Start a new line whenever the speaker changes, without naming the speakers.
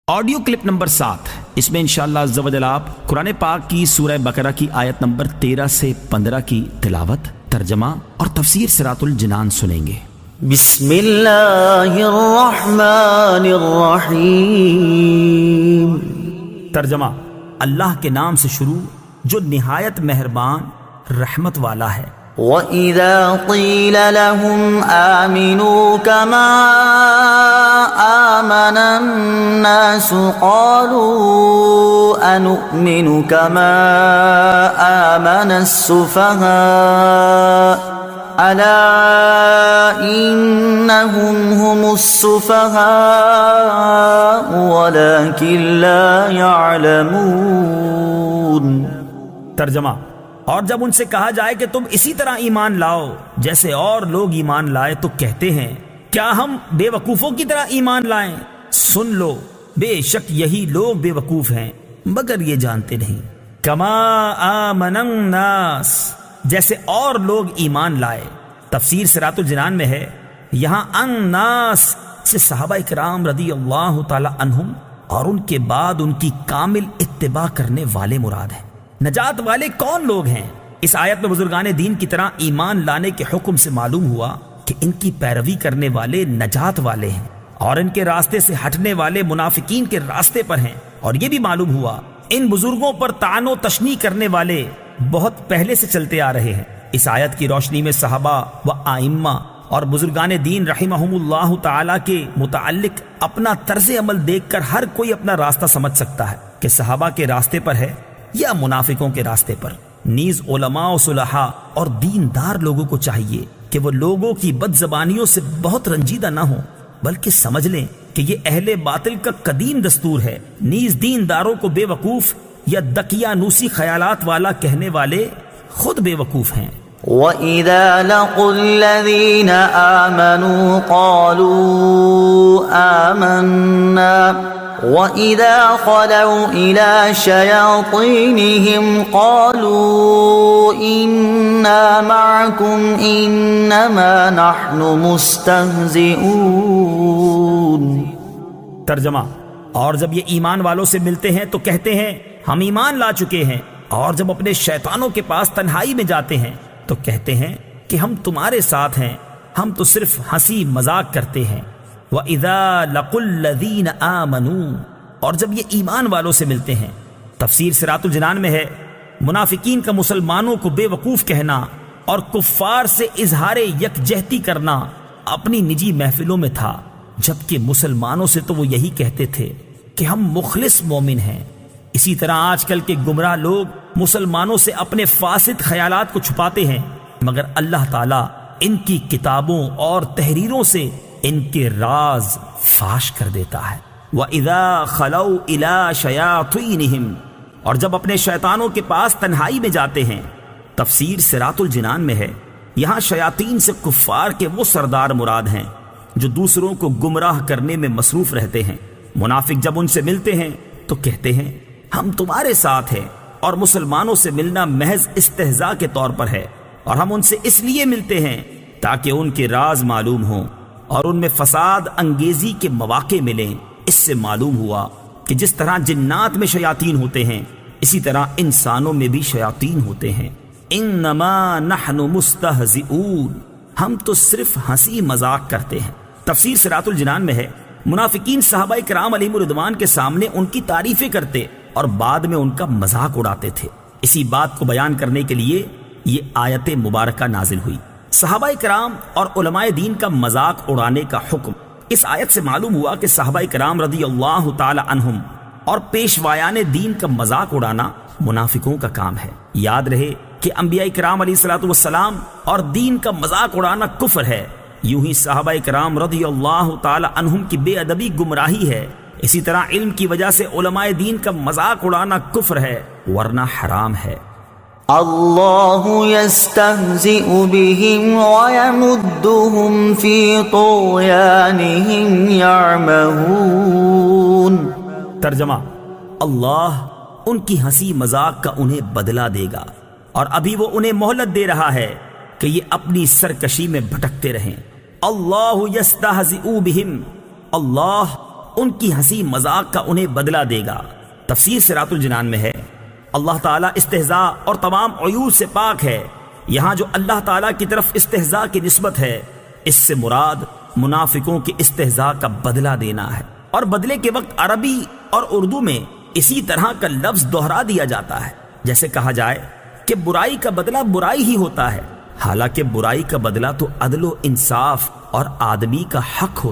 Audio clip number 7، اس میں انشاءاللہ عز و جل آپ قرآن پاک کی سورہ بقرہ کی آیت نمبر 13 سے 15 کی تلاوت، ترجمہ اور تفسیر صراط الجنان سنیں گے۔
بسم اللہ الرحمن الرحیم۔
ترجمہ: اللہ کے نام سے شروع جو نہایت مہربان رحمت والا ہے۔
وَإِذَا قِيلَ لَهُمْ آمِنُوا كَمَا آمَنَ النَّاسُ قَالُوا أَنُؤْمِنُ كَمَا آمَنَ السُّفَهَاءُ أَلَا إِنَّهُمْ هُمُ السُّفَهَاءُ وَلَكِنْ لَا يَعْلَمُونَ۔
ترجمہ: اور جب ان سے کہا جائے کہ تم اسی طرح ایمان لاؤ جیسے اور لوگ ایمان لائے تو کہتے ہیں کیا ہم بے وقوفوں کی طرح ایمان لائیں؟ سن لو، بے شک یہی لوگ بے وقوف ہیں مگر یہ جانتے نہیں۔ کما آمن الناس، جیسے اور لوگ ایمان لائے۔ تفسیر صراط الجنان میں ہے، یہاں الناس سے صحابہ کرام رضی اللہ تعالی عنہم اور ان کے بعد ان کی کامل اتباع کرنے والے مراد ہیں۔ نجات والے کون لوگ ہیں؟ اس آیت میں بزرگان دین کی طرح ایمان لانے کے حکم سے معلوم ہوا کہ ان کی پیروی کرنے والے نجات والے ہیں، اور ان کے راستے سے ہٹنے والے منافقین کے راستے پر ہیں۔ اور یہ بھی معلوم ہوا ان بزرگوں پر طعن و تشنیع کرنے والے بہت پہلے سے چلتے آ رہے ہیں۔ اس آیت کی روشنی میں صحابہ و آئمہ اور بزرگان دین رحمہم اللہ تعالی کے متعلق اپنا طرز عمل دیکھ کر ہر کوئی اپنا راستہ سمجھ سکتا ہے کہ صحابہ کے راستے پر ہے یا منافقوں کے راستے پر۔ نیز علماء و صلحاء اور دیندار لوگوں کو چاہیے کہ وہ لوگوں کی بد زبانیوں سے بہت رنجیدہ نہ ہوں، بلکہ سمجھ لیں کہ یہ اہل باطل کا قدیم دستور ہے۔ نیز دینداروں کو بے وقوف یا دقیانوسی خیالات والا کہنے والے خود بے وقوف ہیں۔
وَإِذَا لَقُوا الَّذِينَ آمَنُوا قَالُوا آمَنَّا وَإِذَا خَلَوْا إِلَى شَيَاطِينِهِمْ قَالُوا إِنَّا مَعَكُمْ إِنَّمَا نَحْنُ مُسْتَهْزِئُونَ۔
ترجمہ: اور جب یہ ایمان والوں سے ملتے ہیں تو کہتے ہیں ہم ایمان لا چکے ہیں، اور جب اپنے شیطانوں کے پاس تنہائی میں جاتے ہیں تو کہتے ہیں کہ ہم تمہارے ساتھ ہیں، ہم تو صرف ہنسی مذاق کرتے ہیں۔ وَإِذَا لَقُوا الَّذِينَ آمَنُوا، اور جب یہ ایمان والوں سے ملتے ہیں۔ تفسیر صراط الجنان میں ہے، منافقین کا مسلمانوں کو بے وقوف کہنا اور کفار سے اظہار یکجہتی کرنا اپنی نجی محفلوں میں تھا، جبکہ مسلمانوں سے تو وہ یہی کہتے تھے کہ ہم مخلص مومن ہیں۔ اسی طرح آج کل کے گمراہ لوگ مسلمانوں سے اپنے فاسد خیالات کو چھپاتے ہیں، مگر اللہ تعالیٰ ان کی کتابوں اور تحریروں سے ان کے راز فاش کر دیتا ہے۔ وَإِذَا خَلَوْا إِلَى شَيَاطِينِهِمْ، اور جب اپنے شیطانوں کے پاس تنہائی میں جاتے ہیں۔ تفسیر صراط الجنان میں ہے، یہاں شیاطین سے کفار کے وہ سردار مراد ہیں جو دوسروں کو گمراہ کرنے میں مصروف رہتے ہیں۔ منافق جب ان سے ملتے ہیں تو کہتے ہیں ہم تمہارے ساتھ ہیں، اور مسلمانوں سے ملنا محض استہزاء کے طور پر ہے، اور ہم ان سے اس لیے ملتے ہیں تاکہ ان کے راز معلوم ہوں اور ان میں فساد انگیزی کے مواقع ملیں۔ اس سے معلوم ہوا کہ جس طرح جنات میں شیاطین ہوتے ہیں اسی طرح انسانوں میں بھی شیاطین ہوتے ہیں۔ انما نحن مستہزئون، ہم تو صرف ہنسی مذاق کرتے ہیں۔ تفسیر صراط الجنان میں ہے، منافقین صحابہ کرام علیہم الرضوان کے سامنے ان کی تعریفیں کرتے اور بعد میں ان کا مذاق اڑاتے تھے۔ اسی بات کو بیان کرنے کے لیے یہ آیت مبارکہ نازل ہوئی۔ صحابہ کرام اور علماء دین کا مذاق اڑانے کا حکم اس آیت سے معلوم ہوا کہ صحابہ کرام رضی اللہ تعالی عنہم اور پیشوایان دین کا مذاق اڑانا منافقوں کا کام ہے۔ یاد رہے کہ انبیاء کرام علیہ الصلوۃ والسلام اور دین کا مذاق اڑانا کفر ہے، یوں ہی صحابہ کرام رضی اللہ تعالی عنہم کی بے ادبی گمراہی ہے۔ اسی طرح علم کی وجہ سے علماء دین کا مذاق اڑانا کفر ہے ورنہ حرام ہے۔
اللہ یستہزئ بہم ویمدہم فی طغیانہم یعمہون۔
ترجمہ: اللہ ان کی ہنسی مذاق کا انہیں بدلہ دے گا، اور ابھی وہ انہیں مہلت دے رہا ہے کہ یہ اپنی سرکشی میں بھٹکتے رہیں۔ اللہ یستہزئ بہم، اللہ ان کی ہنسی مذاق کا انہیں بدلہ دے گا۔ تفسیر صراط الجنان میں ہے اللہ تعالیٰ استہزاء اور تمام عیوب سے پاک ہے۔ یہاں جو اللہ تعالیٰ کی طرف استہزاء کی نسبت ہے، اس سے مراد منافقوں کے استہزاء کا بدلہ دینا ہے، اور بدلے کے وقت عربی اور اردو میں اسی طرح کا لفظ دہرا دیا جاتا ہے، جیسے کہا جائے کہ برائی کا بدلہ برائی ہی ہوتا ہے، حالانکہ برائی کا بدلہ تو عدل و انصاف اور آدمی کا حق ہوتا ہے۔